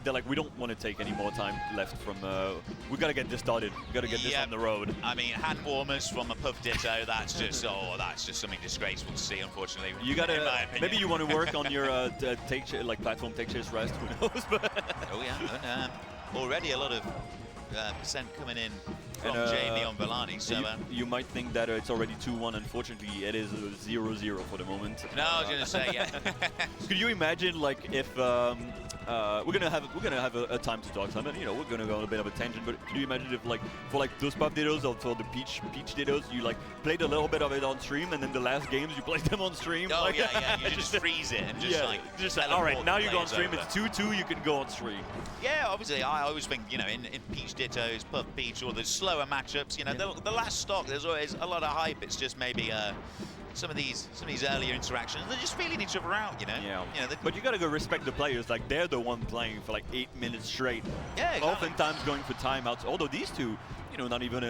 they're like, we don't want to take any more time left from. We gotta get this started. We gotta get this on the road. I mean, hand warmers from a Puff Ditto. That's just that's just something disgraceful to see. Unfortunately, You gotta maybe you want to work on your platform take chase rest. Who knows? Oh yeah, and, already a lot of percent coming in from Jamie on Velani. So you might think that it's already 2-1. Unfortunately, it is 0-0 for the moment. No, I was gonna say yeah. Could you imagine like if we're gonna have a time to talk something, you know, we're gonna go on a bit of a tangent, but could you imagine if like for like those Puff Dittos or for the Peach Dittos, you like played a little bit of it on stream and then the last games you played them on stream? Oh like, yeah, you just freeze it and just all right, now you go on stream, it's 2-2, you can go on stream. Yeah, obviously I always think, you know, in Peach Dittos, Puff Peach, or the slower matchups, you know, the last stock there's always a lot of hype. It's just maybe some of these earlier interactions, they're just feeling each other out, you know. Yeah. You know, but you gotta go respect the players. Like they're the one playing for like 8 minutes straight. Yeah, exactly. Oftentimes going for timeouts. Although these two, you know, not even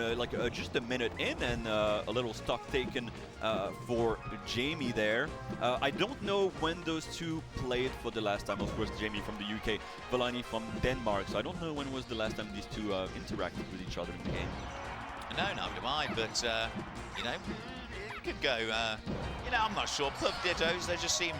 just a minute in, and a little stock taken for Jamie there. I don't know when those two played for the last time. Of course, Jamie from the UK, Velani from Denmark. So I don't know when was the last time these two interacted with each other in the game. No, neither do I. But you know, could go, you know, I'm not sure. Puff Dittos, they just seem,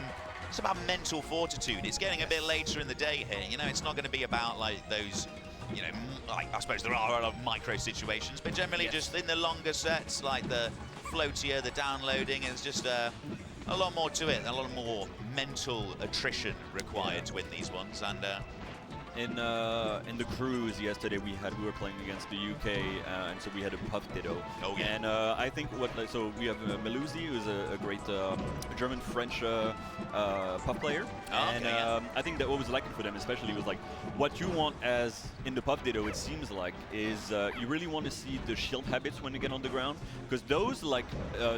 it's about mental fortitude. It's getting a bit later in the day here, you know, it's not going to be about like those, you know, like I suppose there are a lot of micro situations, but generally just in the longer sets, like the floatier, the downloading, it's just a lot more to it, a lot more mental attrition required to win these ones. And in the cruise yesterday, we were playing against the UK, and so we had a Puff Ditto. Oh yeah. And I think so we have Melusi, who's a great German-French Puff player. And I think that what was lacking for them, especially, was like what you want as in the Puff Ditto. It seems like is you really want to see the shield habits when you get on the ground, because those like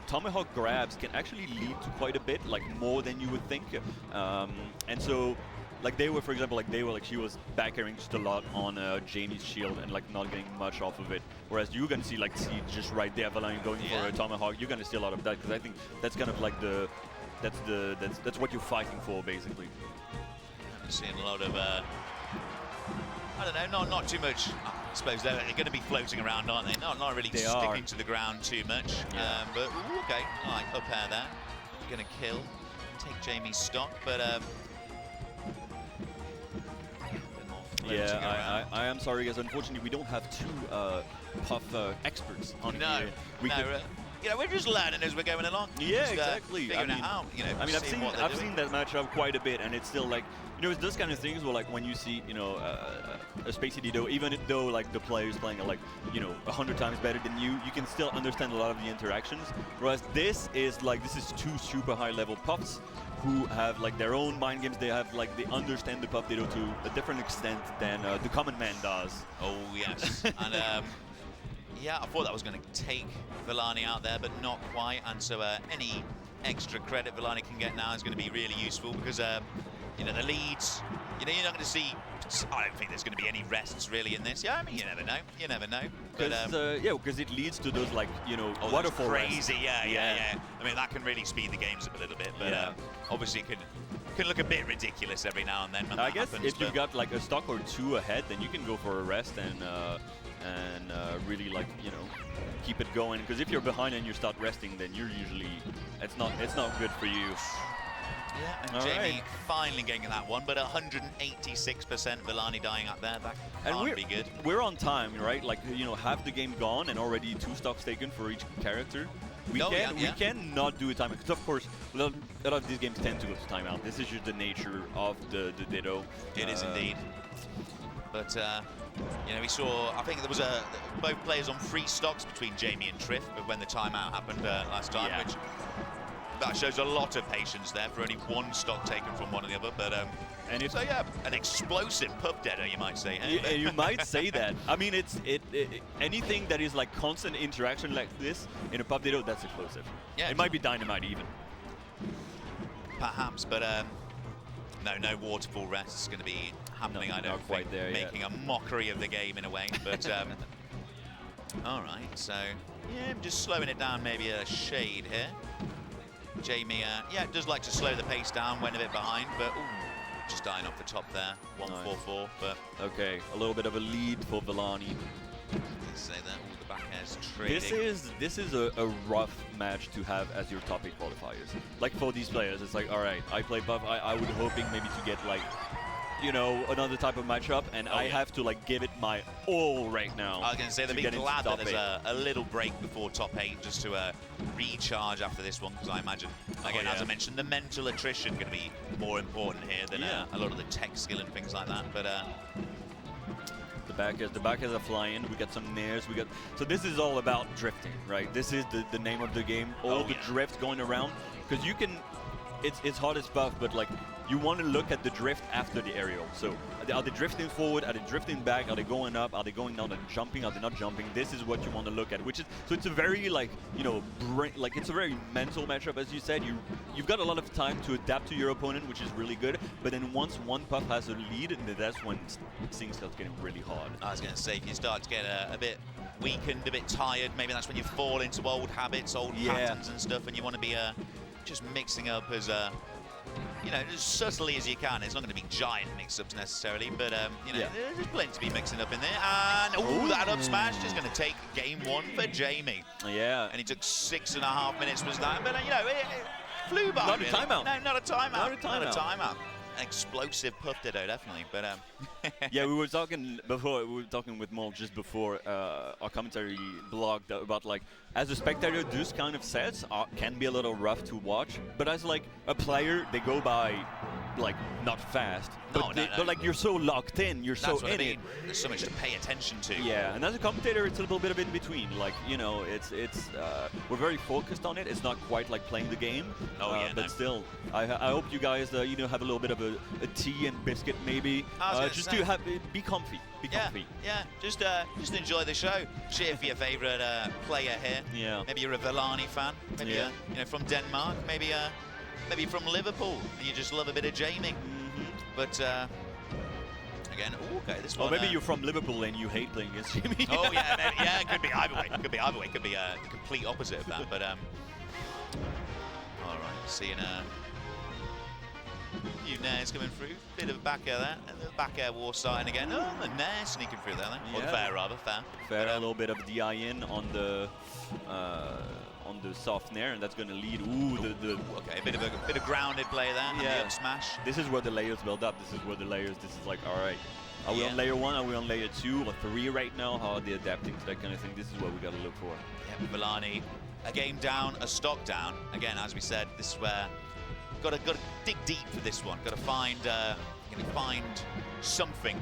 tomahawk grabs can actually lead to quite a bit, like more than you would think. And so. Like they were, for example, she was back airing just a lot on Jamie's shield and like not getting much off of it. Whereas you're gonna see just right there, Velani going for a tomahawk. You're gonna see a lot of that, because I think that's kind of like that's what you're fighting for, basically. I'm seeing a lot of I don't know, not too much. I suppose they're going to be floating around, aren't they? Not really sticking to the ground too much. Yeah. But ooh, okay, all right, up air there. Going to kill, take Jamie's stock, but. Yeah, I am sorry, guys. Unfortunately, we don't have two Puff experts on here. You know, we're just learning as we're going along. Yeah, just, exactly. Figuring it out. You know, I mean, I've seen that matchup quite a bit, and it's still like, you know, it's those kind of things where like when you see, you know, a Spacey Ditto, even though like the player's playing like, you know, 100 times better than you can still understand a lot of the interactions. Whereas this is two super high level Puffs who have like their own mind games. They understand the Puff Ditto to a different extent than the common man does. Oh yes, and yeah, I thought that was going to take Velani out there, but not quite. And so any extra credit Velani can get now is going to be really useful, because you know, the leads. You know, you're not going to see. I don't think there's going to be any rests really in this. Yeah, I mean, you never know. You never know. Because it leads to those, like, you know, waterfall crazy. Yeah. I mean, that can really speed the games up a little bit, but obviously it can look a bit ridiculous every now and then when I guess happens, if you've got like a stock or two ahead, then you can go for a rest and really, like, you know, keep it going. Because if you're behind and you start resting, then you're usually it's not good for you. Yeah, and Jamie finally getting that one, but 186% Velani dying up there. That can't be good. We're on time, right? Like, you know, half the game gone and already 2 stocks taken for each character. We cannot do a timeout, because of course a lot of these games tend to go to timeout. This is just the nature of the Ditto. It is indeed. But you know, we saw, I think there was both players on 3 stocks between Jamie and Triff when the timeout happened last time, which that shows a lot of patience there for only 1 stock taken from one or the other. But so yeah, an explosive Puff Ditto, you might say. Hey? You might say that. I mean, anything that is like constant interaction like this in a Puff Ditto, that's explosive. Yeah, it might be dynamite even. Perhaps, but no waterfall rest is going to be happening. I don't think. Quite there, making a mockery of the game in a way, but. All right, so yeah, I'm just slowing it down maybe a shade here. Jamie, does like to slow the pace down when a bit behind, but just dying off the top there. 1-4-4, but okay, a little bit of a lead for Velani. let's say that all the back airs trading. This is a rough match to have as your top 8 qualifiers. Like for these players, it's like, all right, I play buff. I was hoping maybe to get like, you know, another type of matchup, and I have to like give it my all right now. I was going to say they'll be glad that there's a little break before top 8 just to recharge after this one, because I imagine, again, as I mentioned, the mental attrition going to be more important here than a lot of the tech skill and things like that. But the back is a flying. We got some nairs. So this is all about drifting, right? This is the name of the game. All the drift going around, because you can. It's hard as buff, but like you want to look at the drift after the aerial. So are they drifting forward? Are they drifting back? Are they going up? Are they going down and jumping? Are they not jumping? This is what you want to look at. Which is so it's a very like it's a very mental matchup, as you said. You've got a lot of time to adapt to your opponent, which is really good. But then once one puff has a lead, that's when things start getting really hard. I was going to say, if you start to get a bit weakened, a bit tired, maybe that's when you fall into old habits, old patterns and stuff, and you want to be just mixing up as you know, as subtly as you can. It's not going to be giant mix-ups necessarily, but you know, there's plenty to be mixing up in there. And that up smash is going to take game 1 for Jamie. Yeah. And he took 6.5 minutes was that, but you know, it flew by. Not a timeout. No, not a timeout. Not a timeout. Not a timeout. An explosive puff ditto, definitely. But yeah, we were talking before. We were talking with Mol just before our commentary blog about like, as a spectator, those kind of sets can be a little rough to watch. But as like a player, they go by like not fast. But like you're so locked in, you're so in it. There's so much to pay attention to. Yeah, and as a commentator, it's a little bit of in between. Like, you know, we're very focused on it. It's not quite like playing the game. But still, I hope you guys you know, have a little bit of a tea and biscuit maybe, just to be comfy. Be comfy. Yeah. Just enjoy the show. Cheer for your favorite player here. Yeah. Maybe you're a Velani fan. Maybe you know, from Denmark. Maybe from Liverpool, and you just love a bit of Jamie. But again, okay, this one. Or maybe you're from Liverpool and you hate playing against Jamie. Oh yeah, maybe, yeah, it could be either way. Could be either way. Could be a complete opposite of that. But all right, seeing a few nairs coming through. Bit of a back air there, and the back air war starting again. Oh, the nair sneaking through there. Or fair, rather fair. Fair, a little bit of DI in on the soft nair, and that's going to lead. Okay, a bit of grounded play there. And the up smash. This is where the layers build up. This is where this is like, all right, are we on layer 1? Are we on layer 2 or 3 right now? How are they adapting to that kind of thing? This is what we got to look for. Yeah, Velani, a game down, a stock down. Again, as we said, this is where got to dig deep for this one. Got to find something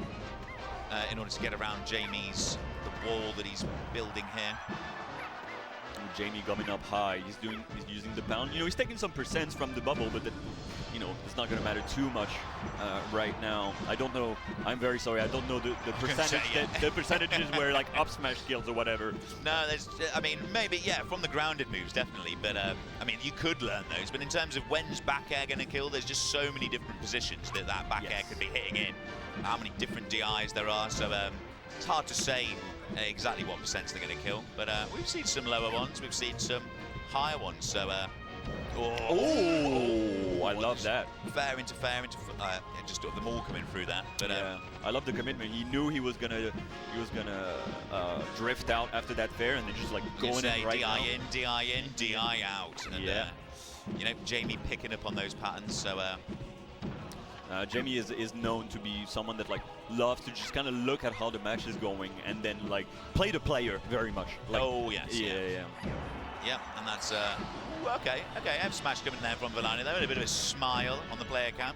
in order to get around the wall that he's building here. Jamie coming up high. He's using the pound. You know, he's taking some percents from the bubble, but you know, it's not going to matter too much right now. I don't know. I'm very sorry. I don't know the percentage. The percentages where like up smash kills or whatever. No, I mean, maybe from the grounded moves, definitely. But I mean, you could learn those. But in terms of when's back air going to kill, there's just so many different positions that back air could be hitting in. How many different DIs there are. So it's hard to say exactly what percents they're going to kill, but we've seen some lower ones, we've seen some higher ones. So, I love that. Fair into just the maul coming through that. But I love the commitment. He knew he was gonna drift out after that fair, and then just like going in right now. DI in, DI out. And, you know, Jamie picking up on those patterns. So. Jamie is known to be someone that like loves to just kind of look at how the match is going and then like play the player very much. Like, Yeah, and that's okay. F smash coming there from Velani. There was a bit of a smile on the player cam.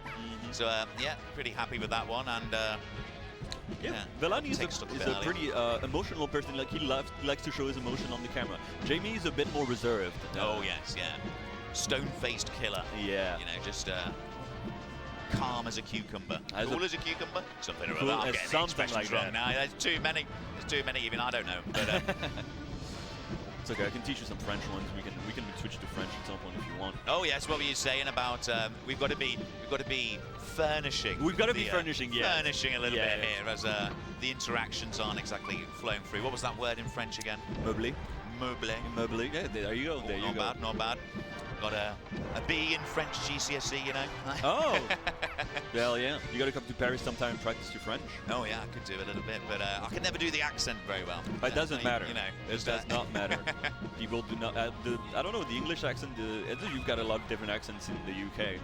So yeah, pretty happy with that one. And Velani is a pretty emotional person. Like he likes to show his emotion on the camera. Jamie is a bit more reserved. Stone-faced killer. Yeah. You know, just. Calm as a cucumber. Cool as a cucumber? Something or cool other. I'm getting something like wrong now. There's too many. There's too many, even I don't know. But it's okay, I can teach you some French ones. We can switch to French at some point if you want. Oh yes, what were you saying about we've got to be furnishing. We've got to be furnishing, furnishing a little bit here as the interactions aren't exactly flowing through. What was that word in French again? Meubler. Meubler. Meubler. Yeah, there you go. There you go. Not bad. got a B in French GCSE, you know. Oh, well, yeah. You got to come to Paris sometime and practice your French. Oh yeah, I could do a little bit, but I can never do the accent very well. It doesn't matter. You know, it does not matter. People do not. I don't know the English accent. You've got a lot of different accents in the UK,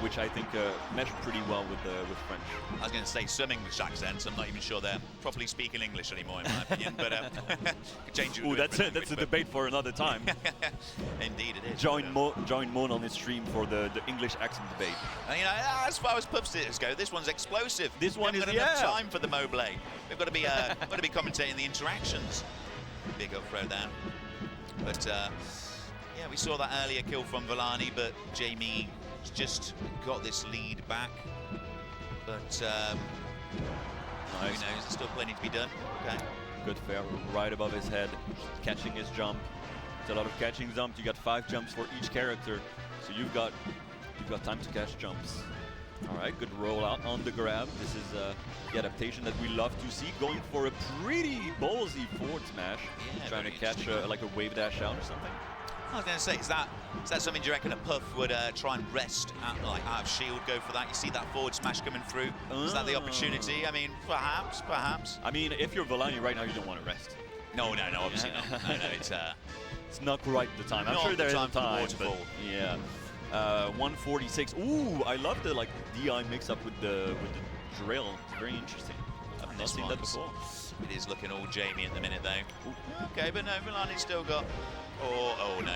which I think mesh pretty well with French. I was going to say some English accents. I'm not even sure they're properly speaking English anymore, in my opinion. But could change it. Oh, that's a debate for another time. Indeed, it is. Join Moan on his stream for the English accent debate. And, you know, as far as pub sitters go, this one's explosive. This one is enough time for the Mobley. We've got to be commentating the interactions. Big up throw down. But yeah, we saw that earlier kill from Velani, but Jamie just got this lead back. But nice. Who knows? There's still plenty to be done. Okay. Good fair, right above his head, catching his jump. It's a lot of catching jumps. You got 5 jumps for each character, so you've got time to catch jumps. All right, good rollout on the grab. This is the adaptation that we love to see, going for a pretty ballsy forward smash, trying to catch like a wave dash out or something. I was going to say, is that something you reckon a Puff would try and rest out of shield, go for that? You see that forward smash coming through. Is that the opportunity? I mean, perhaps. I mean, if you're Velani right now, you don't want to rest. No, obviously not. No, it's not quite the time. I'm sure there is a time, but yeah. 146. Ooh, I love the DI mix up with the drill. It's very interesting. I've not seen that before. It is looking all Jamie at the minute though. Ooh. Okay, but no, Velani's still got. Oh no,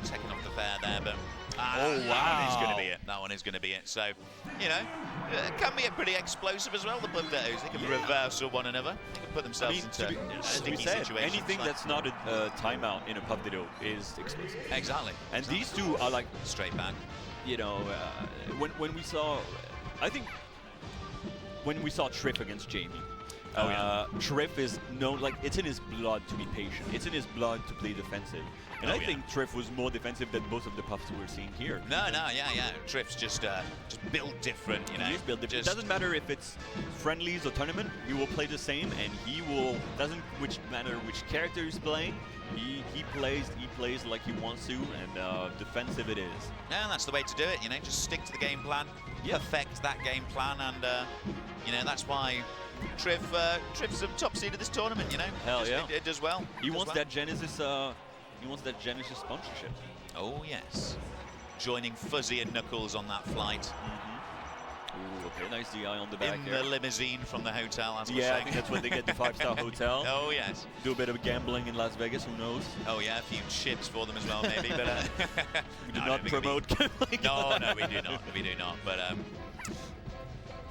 taking off the fair there, but oh wow, that one is going to be it. That one is going to be it. So, you know, it can be a pretty explosive as well. The Bugdettos, they can reverse one another. They can put themselves into sticky situations. Anything that's not a timeout in a Bugdetto is explosive. Exactly. And these two are like straight back. You know, when we saw, I think when we saw Triff against Jamie. Triff is known, like, it's in his blood to be patient. It's in his blood to play defensive. And I think Triff was more defensive than most of the Puffs we're seeing here. No, yeah. Triff's just built different, you know. He's built different. It doesn't matter if it's friendlies or tournament, he will play the same, and he will, doesn't matter which character he's playing, he plays like he wants to, and defensive it is. Yeah, that's the way to do it, you know, just stick to the game plan, perfect that game plan, and, you know, that's why Triff's a top seed of this tournament, you know. Hell yeah. It does well. He wants that Genesis sponsorship. Oh yes. Joining Fuzzy and Knuckles on that flight. Ooh, okay, nice DI on the back here. In the limousine from the hotel, as I think that's when they get the 5-star hotel. Oh yes. Do a bit of gambling in Las Vegas, who knows? Oh yeah, a few chips for them as well, maybe. But we do not promote gambling. No, we do not. We do not. But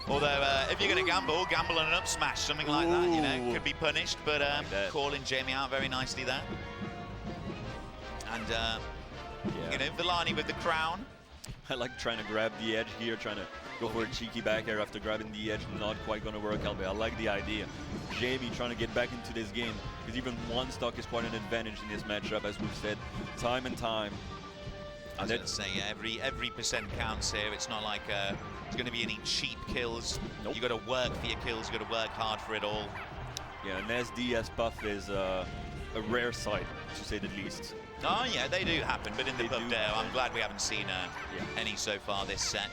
although, if you're going to gamble on an up smash, something like that, you know, could be punished. But calling Jamie out very nicely there. And, you know, Velani with the crown. I like trying to grab the edge here, trying to go for a cheeky back air after grabbing the edge. Not quite going to work out, but I like the idea. Jamie trying to get back into this game, because even one stock is quite an advantage in this matchup, as we've said time and time. I was going to say, every percent counts here. It's not like there's going to be any cheap kills. Nope. You got to work for your kills. You got to work hard for it all. Yeah, an SD as Puff is a rare sight, to say the least. Oh yeah, they do happen, but in the pub there, I'm glad we haven't seen any so far this set.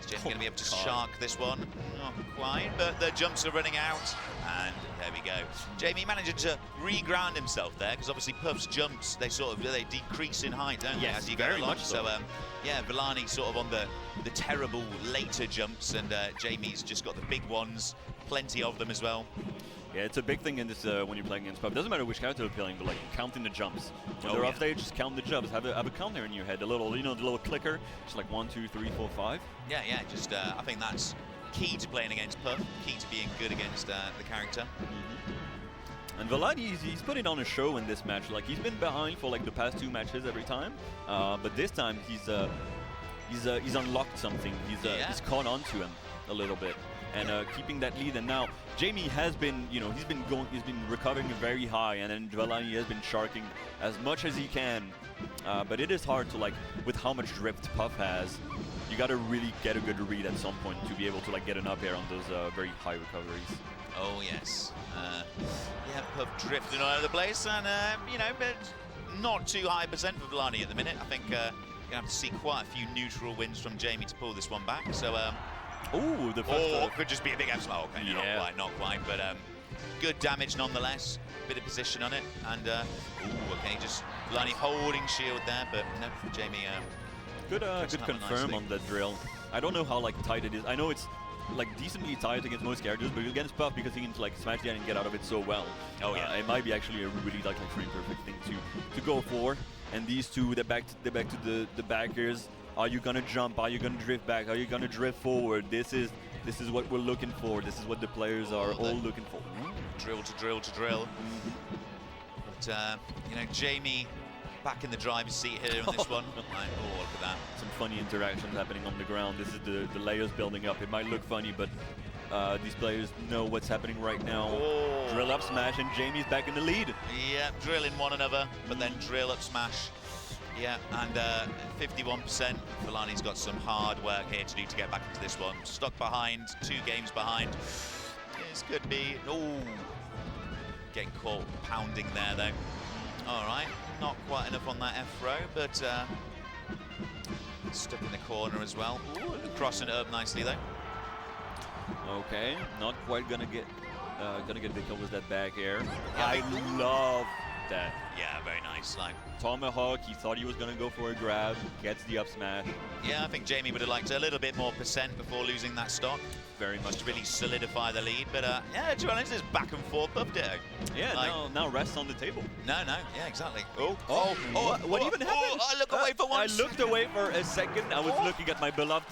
Is Jamie going to be able to shark this one? Not quite, but the jumps are running out, and there we go. Jamie managed to re-ground himself there, because obviously Puff's jumps, they decrease in height, don't they, as you go along. So yeah, Velani sort of on the terrible later jumps, and Jamie's just got the big ones, plenty of them as well. Yeah, it's a big thing in this when you're playing against Puff. Doesn't matter which character you're playing, but like counting the jumps. When they're off stage, just count the jumps. Have a counter in your head, the little, the little clicker, just like 1, 2, 3, 4, 5. Yeah. Just I think that's key to playing against Puff. Key to being good against the character. And Velani, he's putting on a show in this match. Like, he's been behind for like the past 2 matches every time, but this time he's unlocked something. He's caught on to him a little bit. And keeping that lead, and now Jamie has been, he's been recovering very high, and then Velani has been sharking as much as he can. But it is hard to, like, with how much drift Puff has, you got to really get a good read at some point to be able to like get an up air on those very high recoveries. Oh yes, yeah, Puff drifting all over the place, and but not too high percent for Velani at the minute. I think gonna have to see quite a few neutral wins from Jamie to pull this one back. So, oh, the first. or could just be a big F smash. Okay, yeah. not quite, but good damage nonetheless. Bit of position on it, and okay, just Velani holding shield there, but no, Jamie. Good confirm on that drill. I don't know how like tight it is. I know it's like decently tight against most characters, but against Puff because he can like smash the end and get out of it so well. Oh yeah, it might be actually a really like free perfect thing to go for. And these two, they're back to the backers. Are you gonna jump? Are you gonna drift back? Are you gonna drift forward? This is what we're looking for. This is what the players are all looking for. Drill to drill to drill. But you know, Jamie back in the driver's seat here on this one. Like, oh, look at that. Some funny interactions happening on the ground. This is the layers building up. It might look funny, but these players know what's happening right now. Oh. Drill up smash, and Jamie's back in the lead. Yeah, drilling one another, but then drill up smash. Yeah, and 51%. Velani's got some hard work here to do to get back into this one. Stuck behind, 2 games behind. This could be, getting caught pounding there though. All right, not quite enough on that F throw, but stuck in the corner as well. Ooh, crossing it up nicely though. Okay, not quite gonna get victim with that back air. Yeah, I love that. Yeah, very nice. Like Tomahawk, he thought he was gonna go for a grab, gets the up smash. Yeah, I think Jamie would have liked a little bit more percent before losing that stock. Very much to really solidify the lead, but yeah, to be honest, it's back and forth Puff Ditto. Yeah, like, now rests on the table. No, yeah, exactly. What even happened? I look away for once. I looked away for a second. I was looking at my beloved